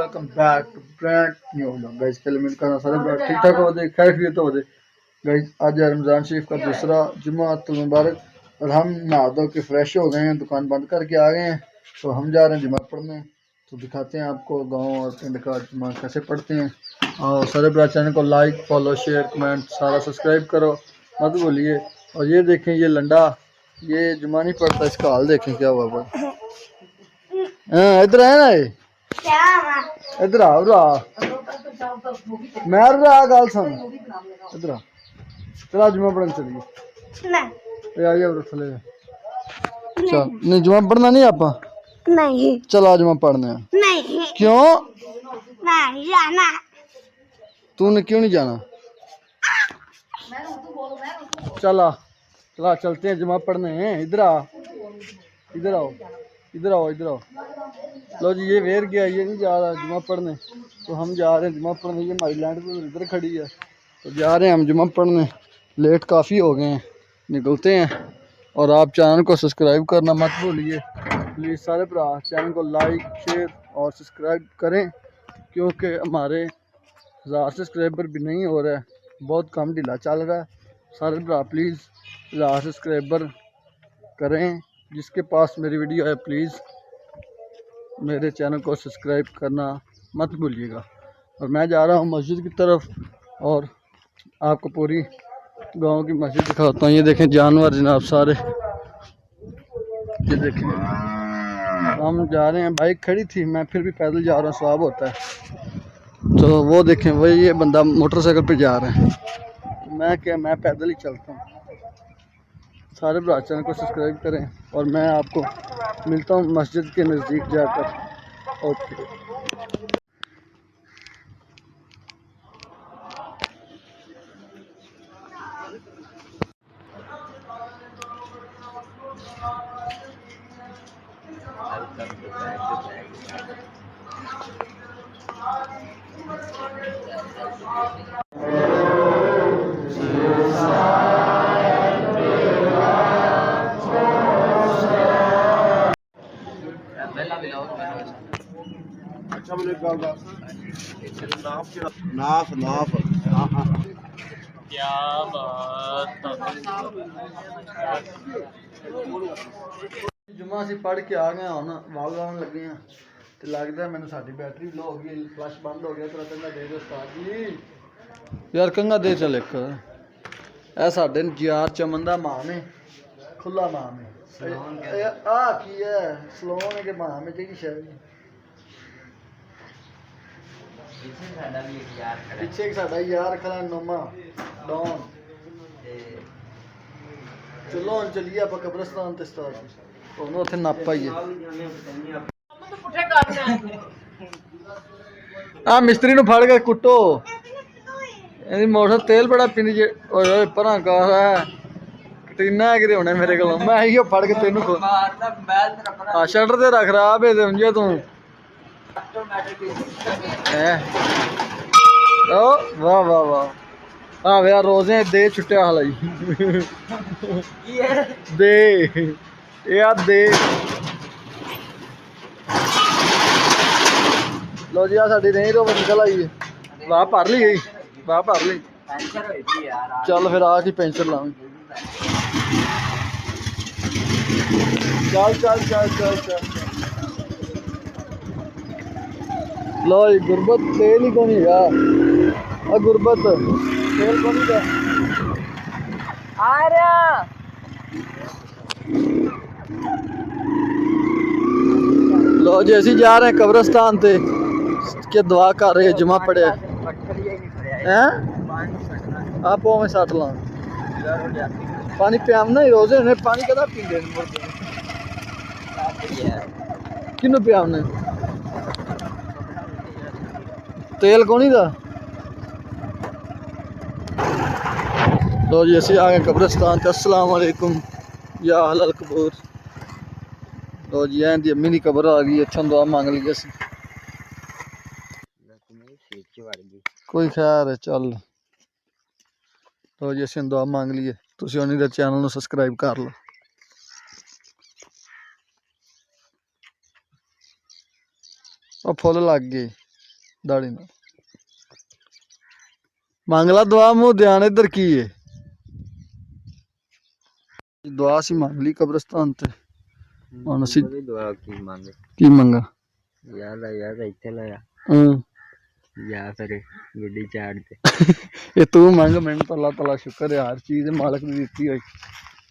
Welcome back to brand new vlog guys. पहले उम्मीद करना सारे ब्लॉग ठीक ठाक हो जाए, खैरियत हो जाए गाइस। आज है रमज़ान शरीफ का दूसरा जुम्मातुल मुबारक और हम नहा धो के फ्रेश हो गए हैं, दुकान बंद करके आ गए हैं। तो हम जा रहे हैं जुम्मा पढ़ने। तो दिखाते हैं आपको गाँव और पिंड का जुम्मा कैसे पढ़ते हैं। और सारे ब्लॉग चैनल को लाइक फॉलो शेयर कमेंट सारा सब्सक्राइब करो मत भूलिए। और ये देखें ये लंडा ये जुम्मा नहीं पढ़ता, इसका हाल देखें क्या हुआ बड़ा। हाँ इधर है ना, ये इधर आ मैं गल सुन इधर आ चल जुम्मा पढ़ने चलिए। आ जा थले चल। नहीं जुम्मा पढ़ना नहीं आप नहीं। चल आज जुम्मा पढ़ने नहीं। क्यों नहीं जाना? तूने क्यों नहीं जाना? चला चला चलते हैं जुम्मा पढ़ने हैं। इधर आ इधर आओ इधर आओ इधर आओ। लो जी ये वेर गया, ये नहीं जा रहा जुम्मा पढ़ने। तो हम जा रहे हैं जुम्मा पढ़ने। ये हमारी लैंड इधर खड़ी है तो जा रहे हैं हम जुम्मा पढ़ने। लेट काफ़ी हो गए हैं, निकलते हैं। और आप चैनल को सब्सक्राइब करना मत भूलिए प्लीज़। सारे भरा चैनल को लाइक शेयर और सब्सक्राइब करें क्योंकि हमारे 1000 सब्सक्राइबर भी नहीं हो रहा है, बहुत कम ढीला चल रहा है। सारे भरा प्लीज़ 1000 सब्सक्राइबर करें। जिसके पास मेरी वीडियो है प्लीज़ मेरे चैनल को सब्सक्राइब करना मत भूलिएगा। और मैं जा रहा हूँ मस्जिद की तरफ और आपको पूरी गांव की मस्जिद दिखाता हूँ। ये देखें जानवर जनाब सारे, ये देखें हम जा रहे हैं। बाइक खड़ी थी, मैं फिर भी पैदल जा रहा हूँ, स्वाब होता है। तो वो देखें वही ये बंदा मोटरसाइकिल पे जा रहा है, मैं क्या मैं पैदल ही चलता हूँ। सारे ब्रा चैनल को सब्सक्राइब करें और मैं आपको मिलता हूँ मस्जिद के नज़दीक जाकर। ओके अच्छा मैंने नाफ नाफ क्या बात। जुम्मा असीं पढ़ के आ गए हुण वाल लाउण लगे हैं तो लगता मैंने साडी बैटरी लो हो गई, फ्लैश बंद हो गया। तेरा कंघा दे दो उस्ताद जी, यार कंघा दे चल एक। ਇਹ ਸਾਡੇ ਯਾਰ ਚਮਨ ਦਾ ਮਾਮ ਹੈ, ਖੁੱਲਾ ਮਾਮ ਹੈ। ਆ ਕੀ ਹੈ ਸਲੋਨ ਕੇ ਮਾਮ ਹੈ ਕਿਹੜੀ ਸ਼ਾਇਦ ਪਿੱਛੇ ਸਾਡਾ ਯਾਰ ਖੜਾ ਨੋਮਾ ਡੌਨ। ਚਲੋ ਹੁਣ ਚੱਲੀਏ ਆਪਾਂ ਕਬਰਸਤਾਨ ਤੇ ਸਟਾਰਟ ਉਹਨੂੰ ਉੱਥੇ ਨੱਪ ਆਈਏ। ਆ ਮਿਸਤਰੀ ਨੂੰ ਫੜ ਕੇ ਕੁੱਟੋ। ਇਹਦੀ ਮੋਟਰ ਤੇਲ ਬੜਾ ਪੀਂਦੀ ਜੇ। ਓਏ ਓਏ ਪਰਾਂ ਕਾਰ ਹੈ ਕਟੀਨਾ ਕਿਤੇ ਹੋਣੇ ਮੇਰੇ ਕੋਲ। ਮੈਂ ਇਹੋ ਫੜ ਕੇ ਤੈਨੂੰ ਆ ਸ਼ਟਰ ਤੇ ਰੱਖ ਖਰਾਬ ਹੈ ਸਮਝਿਆ ਤੂੰ ਹੈ। ਓ ਵਾਹ ਵਾਹ ਵਾਹ ਆ ਵੇ ਰੋਜ਼ੇ ਦੇ ਛੁੱਟਿਆ ਹਾਲਾ ਜੀ ਦੇ ਇਹ ਆ ਦੇ। ਲੋ ਜੀ ਆ ਸਾਡੀ ਨਹੀਂ ਰੋ ਨਿਕਲ ਆਈ ਹੈ। ਵਾਹ ਭਰ ਲਈ ਗਈ ਵਾਹ ਭਰ ਲਈ। ਚੱਲ ਫਿਰ ਆ ਕੇ ਪੈਂਚਰ ਲਾਵਾਂਗੇ। ਚੱਲ ਚੱਲ ਚੱਲ ਚੱਲ ਚੱਲ। लो गुरबत तेल ही कौन है गुरबत तेल कौन आ रहा। लो जी असी जा रहे हैं कब्रस्तान ते के दुआ कर रहे जुम्मा पढ़े हैं। आप में सट ला पानी पियामना ही रोजे ने पानी कदा पींदे किनू पियामने तेल कौनी दा। लो जी असी आ गए कब्रस्तान ते। अस्सलाम वालेकुम या अहलल कबूर। लो जी एं दी अम्मी दी कब्र आ गई, इत्थों दुआ मांग ली असी। कोई खैर है चल। लो जी असी दुआ मांग लीए, तुसीं उन्हीं दे चैनल नूं सबसक्राइब कर लो। ਉਹ ਫੁੱਲ ਲੱਗ ਗਏ। दाढ़ी ना मांग ला दुआ मुंह ध्यान इधर की है दुआ सी मांग ली कब्रिस्तान ते ਹੁਣ ਅਸੀਂ ਦੁਆ ਕੀ ਮੰਗੇ ਕੀ ਮੰਗਾ ਯਾਰ ਇੱਥੇ ਲਾਇਆ ਜਾਂ ਫਿਰ ਗੱਡੀ ਚਾੜ ਤੇ ਇਹ ਤੂੰ ਮੰਗ ਮੈਨੂੰ ਤਾਂ ਅੱਲਾਹ ਤਾਲਾ ਸ਼ੁਕਰ ਹੈ ਹਰ ਚੀਜ਼ ਮਾਲਕ ਦੀ ਦਿੱਤੀ ਹੋਈ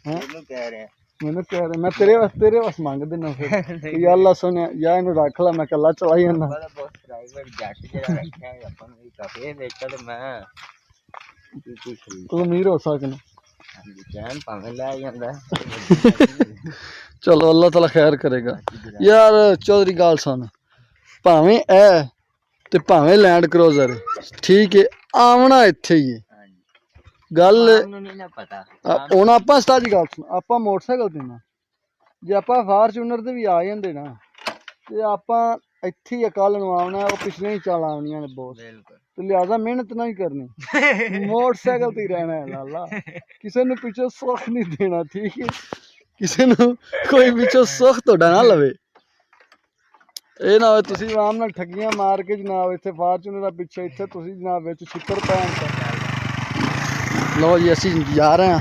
ਹਾਂ ਮੈਨੂੰ ਕਹਿ ਰਿਹਾ ਮੈਂ ਤੇਰੇ ਵਾਸਤੇ ਮੰਗ ਦੇਣਾ ਫਿਰ ਯਾ ਅੱਲਾ ਸੁਣਿਆ ਜਾਂ ਇਹਨੂੰ ਰੱਖ ਲਾ ਮੈਂ ਕੱਲਾ ਚਲਾਈ ਜਾਂਦਾ ਬਹੁਤ ਪ੍ਰਾਈਵੇਟ ਜੱਟ ਜਿਹੜਾ ਰੱਖਿਆ ਆਪਾਂ ਨੂੰ ਕਾਫੀ ਵੇਚਾ ਤੇ ਮੈਂ ਤੂੰ ਅਮੀਰ ਹੋ ਸਕਣਾ ਜਾਨ ਭਾਵੇਂ ਲੈ ਜਾਂਦਾ ਚਲੋ ਅੱਲਾਹ ਤਾਲਾ ਖੈਰ ਕਰੇਗਾ ਯਾਰ ਚੌਧਰੀ ਗੱਲ ਸੁਣ ਭਾਵੇਂ ਇਹ ਤੇ ਭਾਵੇਂ ਲੈਂਡ ਕਰੂਜ਼ਰ ਠੀਕ ਹੈ ਆਵਣਾ ਇੱਥੇ ਹੀ ਹੈ ਗੱਲ ਨਹੀਂ ਪਤਾ ਹੁਣ ਆਪਾਂ ਸਤਾਜੀ ਗੱਲ ਸੁਣ ਆਪਾਂ ਮੋਟਰਸਾਈਕਲ ਤੇ ਨਾ ਜੇ ਆਪਾਂ ਫਾਰਚੂਨਰ ਤੇ ਵੀ ਆ ਜਾਂਦੇ ਨਾ ਤੇ ਆਪਾਂ ਇੱਥੇ ਹੀ ਕੱਲ ਨੂੰ ਆਉਣਾ ਉਹ ਪਿਛਲੇ ਹੀ ਚੱਲ ਆਉਣੀਆਂ ਨੇ ਬਹੁਤ ਤੇ ਲਿਹਾਜ਼ਾ ਮਿਹਨਤ ਨਾ ਹੀ ਕਰਨੀ ਮੋਟਰਸਾਈਕਲ ਤੇ ਹੀ ਰਹਿਣਾ ਹੈ ਲਾਲਾ ਕਿਸੇ ਨੂੰ ਪਿੱਛੋਂ ਸੁੱਖ ਨਹੀਂ ਦੇਣਾ ਠੀਕ ਹੈ ਕਿਸੇ ਨੂੰ ਕੋਈ ਪਿੱਛੋਂ ਸੁੱਖ ਤੁਹਾਡਾ ਨਾ ਲਵੇ ਇਹ ਨਾ ਹੋਵੇ ਤੁਸੀਂ ਆਰਾਮ ਨਾਲ ਠੱਗੀਆਂ ਮਾਰ ਕੇ ਜਨਾਬ ਇੱਥੇ ਫਾਰਚੂਨਰ ਦਾ ਪਿੱਛੇ ਇੱਥੇ ਤੁਸੀਂ ਜਨਾਬ ਵਿੱਚ ਛਿੱਤਰ ਪੈਣ ਲਓ ਜੀ ਅਸੀਂ ਜਾ ਰਹੇ ਹਾਂ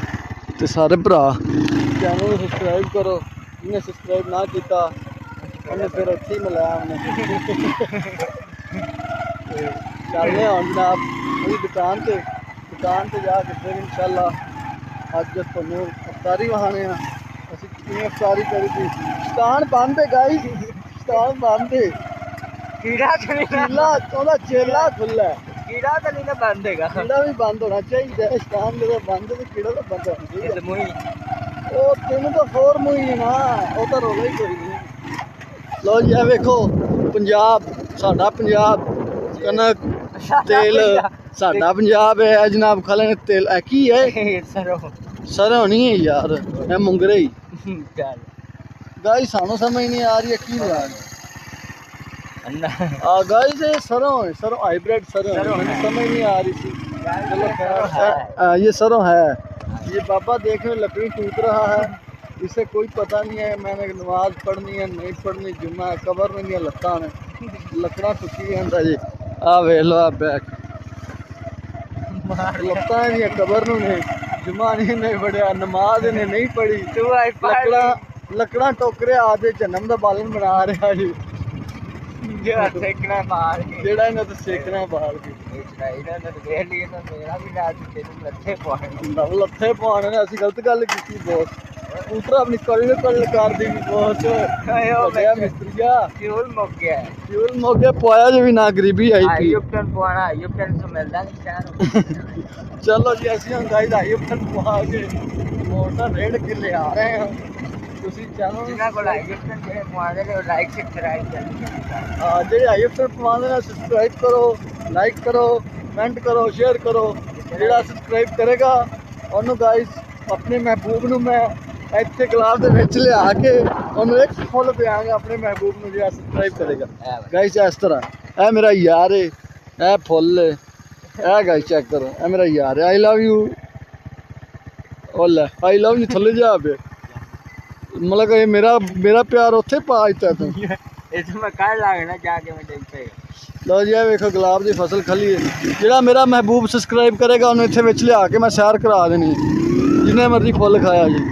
ਤੇ ਸਾਰੇ ਭਰਾ ਚੈਨਲ ਨੂੰ ਸਬਸਕ੍ਰਾਈਬ ਕਰੋ ਜਿਹਨੇ ਸਬਸਕ੍ਰਾਈਬ ਨਾ ਕੀਤਾ ਉਹਨੇ ਫਿਰ ਇੱਥੇ ਹੀ ਮਿਲਾਇਆ ਉਹਨੇ ਚੱਲਦੇ ਹਾਂ ਜਨਾਬ ਉਹਦੀ ਦੁਕਾਨ ਤੇ ਜਾ ਕੇ ਫਿਰ ਇਨਸ਼ਾਅੱਲਾ ਅੱਜ ਤੁਹਾਨੂੰ ਅਫਤਾਰੀ ਵਹਾਣੇ ਆ ਅਸੀਂ ਕਿਵੇਂ ਅਫਤਾਰੀ ਕਰੀ ਸੀ ਦੁਕਾਨ ਬੰਦ ਹੈ ਗਾਈ ਦੁਕਾਨ ਬੰਦ ਹੈ ਕੀੜਾ ਉਹਦਾ ਚੇਲਾ ਖੁੱਲਾ ਹੈ ਕੀੜਾ ਤਾਂ ਨਹੀਂ ਨਾ ਬੰਦ ਹੈਗਾ ਕੀੜਾ ਵੀ ਬੰਦ ਹੋਣਾ ਚਾਹੀਦਾ ਦੁਕਾਨ ਜਦੋਂ ਬੰਦ ਤੇ ਕੀੜਾ ਤਾਂ ਬੰਦ ਹੋਣਾ ਚਾਹੀਦਾ ਉਹ ਤੈਨੂੰ ਤਾਂ ਫੋਰ ਮੂਹੀ ਹੈ ਨਾ ਉਹ ਤਾਂ ਰੋਲਾ ਹੀ ਕੋਈ ਨਹੀਂ ਲਓ ਜੀ ਇਹ ਵੇਖੋ ਪੰਜਾਬ ਸਾਡਾ ਪੰਜਾਬ ਕਣਕ ਤੇਲ ਸਾਡਾ ਪੰਜਾਬ ਹੈ ਜਨਾਬ ਖਾਲੇ ਨੇ ਤੇਲ ਇਹ ਕੀ ਹੈ ਸਰੋਂ ਨਹੀਂ ਹੈ ਯਾਰ ਇਹ ਮੁੰਗਰੇ ਹੀ ਗਾਈ ਸਾਨੂੰ ਸਮਝ ਨਹੀਂ ਆ ਰਹੀ ਹੈ ਕੀ ਯਾਰ गाइस ये सरों हाइब्रिड सरों मुझे समझ नहीं आ रही थी चलो खैर ये सरों है ये बाबा देखने लकड़ी टूट रहा है इसे कोई पता नहीं है मैंने नमाज पढ़नी है नहीं पढ़नी जुम्मा है कबर में नहीं लत्ता ने लकड़ा टुकी है जी आ वे लो आ बैग लत्ता नहीं है कबर ने जुम्मा नहीं पढ़िया नमाज इन्हें नहीं पढ़ी लकड़ा टोकरे आधे जन्म का बालन बना रहा जी ਜਿਹੜਾ ਸੇਕਣਾ ਬਾਲ ਕੇ ਜਿਹੜਾ ਇਹਨਾਂ ਤੇ ਸੇਕਣਾ ਬਾਲ ਕੇ ਇਹਨਾਂ ਨੇ ਵੇਖ ਲਈ ਤਾਂ ਮੇਰਾ ਵੀ ਰਾਤ ਤੈਨੂੰ ਲੱਥੇ ਪਾਉਣੇ ਲੱਥੇ ਪਾਉਣੇ ਨੇ ਅਸੀਂ ਗਲਤ ਗੱਲ ਕੀਤੀ ਬੋਸ ਉਤਰਾ ਆਪਣੀ ਕਲ ਕਰ ਦੀ ਬੋਸ ਆਇਓ ਮੈਂ ਮਿਸਤਰੀਆ ਫਿਊਲ ਮੁੱਕ ਗਿਆ ਪਾਇਆ ਜੇ ਵੀ ਨਾ ਗਰੀਬੀ ਆਈ ਪਈ ਆਯੂਬਟਨ ਪਵਾਣਾ ਆਯੂਬਟਨ ਤੋਂ ਮਿਲਦਾ ਨਹੀਂ ਸ਼ਹਿਰ ਚਲੋ ਜੀ ਅਸੀਂ ਹੁਣ ਗਾਇਸ ਆਯੂਬਟਨ ਪਵਾ ਕੇ ਮੋਟਰ ਰੇਡ ਕੇ ਲਿਆ ਰਹੇ ਹਾਂ ਤੁਸੀਂ ਚੈਨਲ ਜਿਨ੍ਹਾਂ ਕੋਲ ਆਯੂਬਟਨ ਜਿਹੜੇ ਪਵਾਉਂਦੇ ਨੇ ਉਹ ਲਾਈਕ ਸਬਸਕ੍ਰਾਈਬ ਕਰੋ ਜਿਹੜੇ ਆਯੂਬਟਨ ਪਵਾਉਂਦੇ ਨੇ ਸਬਸਕ੍ਰਾਈਬ ਕਰੋ ਲਾਈਕ ਕਰੋ ਕਮੈਂਟ ਕਰੋ ਸ਼ੇਅਰ ਕਰੋ ਜਿਹੜਾ ਸਬਸਕ੍ਰਾਈਬ ਕਰੇਗਾ ਉਹਨੂੰ ਗਾਇਸ ਆਪਣੇ ਮਹਿਬੂਬ ਨੂੰ ਮੈਂ ਇੱਥੇ ਕਲਾਸ ਦੇ ਵਿੱਚ ਲਿਆ ਕੇ ਉਹਨੂੰ ਇੱਕ ਫੁੱਲ ਦਿਆਂਗਾ ਆਪਣੇ ਮਹਿਬੂਬ ਨੂੰ ਜਿਹੜਾ ਸਬਸਕ੍ਰਾਈਬ ਕਰੇਗਾ ਗਾਇਸ ਇਸ ਤਰ੍ਹਾਂ ਇਹ ਮੇਰਾ ਯਾਰ ਹੈ ਇਹ ਫੁੱਲ ਇਹ ਗਾਇਸ ਚੈੱਕ ਕਰੋ ਇਹ ਮੇਰਾ ਯਾਰ ਹੈ ਆਈ ਲਵ ਯੂ ਓਲਾ ਆਈ ਲਵ ਯੂ ਥੱਲੇ ਜਾ ਪਿਆ मतलब ये मेरा प्यार उत्थे पा दिता तू इस मैं कल लागना जाके मैं देखते लो जी वेखो गुलाब की फसल खली है जेड़ा मेरा महबूब सब्सक्राइब करेगा उन्हें इत्थे विच लिया के मैं सैर करा देनी जिन्हें मर्जी फुल खाया जी